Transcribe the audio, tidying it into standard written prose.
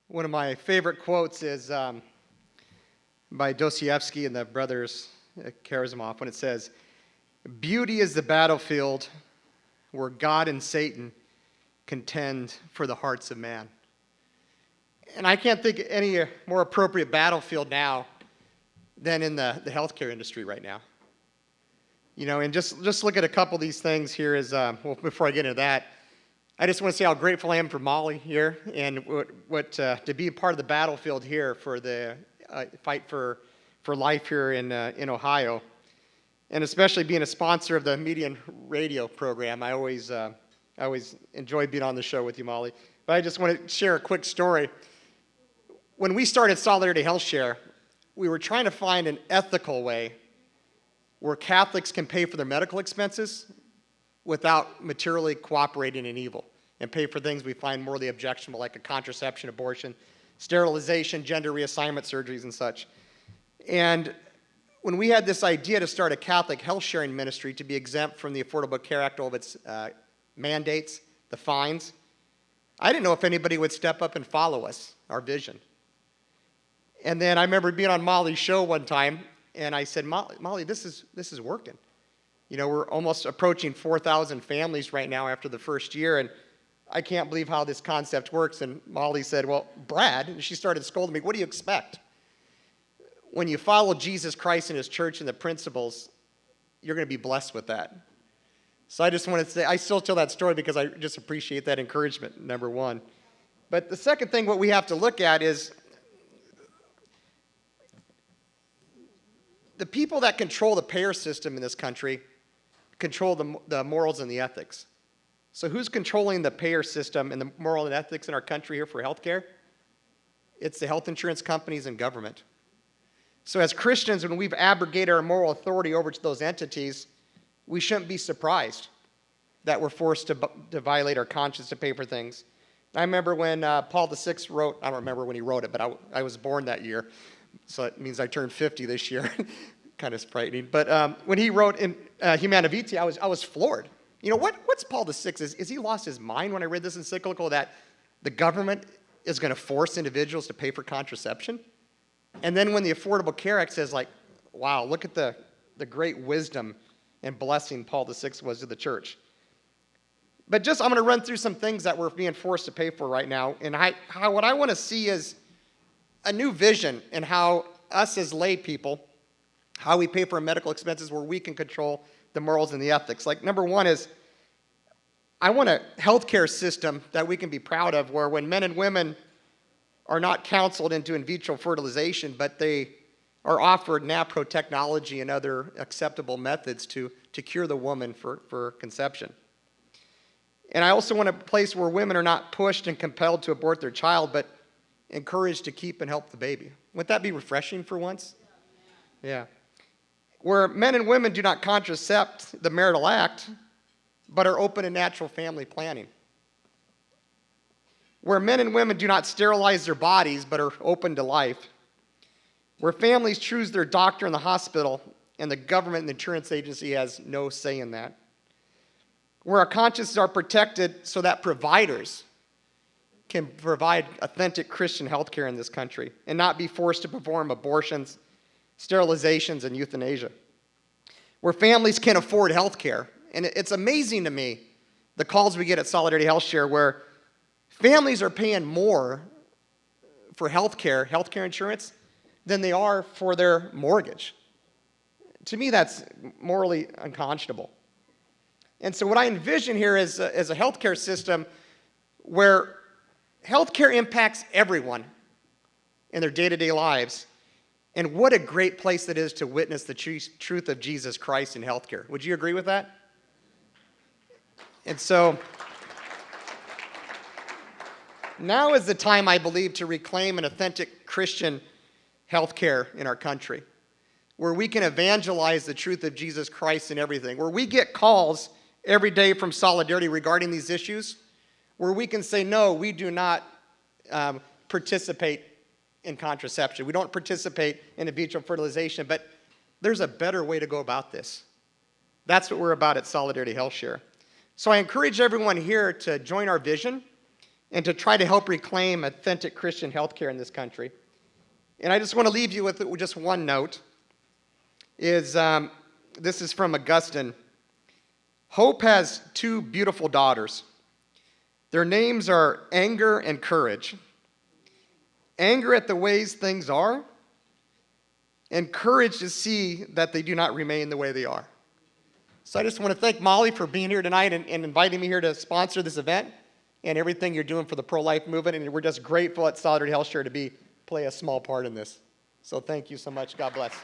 One of my favorite quotes is by Dostoevsky and the brothers Karamazov when it says, "Beauty is the battlefield where God and Satan contend for the hearts of man." And I can't think of any more appropriate battlefield now than in the healthcare industry right now. You know, and just look at a couple of these things here well, before I get into that, I just want to say how grateful I am for Molly here and to be a part of the battlefield here for the fight for life here in Ohio, and especially being a sponsor of the media and radio program. I always enjoy being on the show with you, Molly. But I just want to share a quick story. When we started Solidarity Health Share, we were trying to find an ethical way where Catholics can pay for their medical expenses without materially cooperating in evil and pay for things we find morally objectionable, like a contraception, abortion, sterilization, gender reassignment surgeries, and such. And when we had this idea to start a Catholic health sharing ministry to be exempt from the Affordable Care Act, all of its mandates, the fines, I didn't know if anybody would step up and follow us, our vision. And then I remember being on Molly's show one time, and I said, Molly, this is working. You know, we're almost approaching 4,000 families right now after the first year, and I can't believe how this concept works. And Molly said, well, Brad, and she started scolding me, what do you expect? When you follow Jesus Christ and his church and the principles, you're going to be blessed with that. So I just wanted to say, I still tell that story because I just appreciate that encouragement, number one. But the second thing, what we have to look at is the people that control the payer system in this country control the morals and the ethics. So who's controlling the payer system and the moral and ethics in our country here for healthcare? It's the health insurance companies and government. So as Christians, when we've abrogated our moral authority over to those entities, we shouldn't be surprised that we're forced to violate our conscience to pay for things. I remember when Paul VI wrote, I don't remember when he wrote it, but I was born that year, so it means I turned 50 this year. Kind of frightening. But when he wrote in Humanae Vitae, I was floored. You know, what's Paul VI? Is he lost his mind when I read this encyclical that the government is going to force individuals to pay for contraception? And then when the Affordable Care Act says, like, wow, look at the great wisdom and blessing Paul VI was to the church. But I'm going to run through some things that we're being forced to pay for right now. And what I want to see is a new vision in how us as lay people, how we pay for our medical expenses where we can control the morals and the ethics. Like, number one is, I want a healthcare system that we can be proud of where when men and women are not counseled into in vitro fertilization, but they are offered NAPRO technology and other acceptable methods to cure the woman for conception. And I also want a place where women are not pushed and compelled to abort their child, but encouraged to keep and help the baby. Wouldn't that be refreshing for once? Yeah. Where men and women do not contracept the marital act, but are open to natural family planning. Where men and women do not sterilize their bodies, but are open to life. Where families choose their doctor in the hospital, and the government and the insurance agency has no say in that. Where our consciences are protected so that providers can provide authentic Christian health care in this country and not be forced to perform abortions, sterilizations, and euthanasia. Where families can afford health care. And it's amazing to me, the calls we get at Solidarity Health Share, where families are paying more for health care insurance, than they are for their mortgage. To me, that's morally unconscionable. And so what I envision here is a healthcare system where healthcare impacts everyone in their day-to-day lives. And what a great place that is to witness the truth of Jesus Christ in healthcare. Would you agree with that? And so now is the time, I believe, to reclaim an authentic Christian healthcare in our country, where we can evangelize the truth of Jesus Christ in everything, where we get calls every day from Solidarity regarding these issues, where we can say, no, we do not participate in contraception. We don't participate in in vitro fertilization, but there's a better way to go about this. That's what we're about at Solidarity Health Share. So I encourage everyone here to join our vision and to try to help reclaim authentic Christian healthcare in this country. And I just want to leave you with just one note. This is from Augustine. Hope has two beautiful daughters. Their names are anger and courage. Anger at the ways things are, and courage to see that they do not remain the way they are. So I just want to thank Molly for being here tonight and inviting me here to sponsor this event and everything you're doing for the pro-life movement. And we're just grateful at Solidarity Health Share to play a small part in this. So thank you so much. God bless.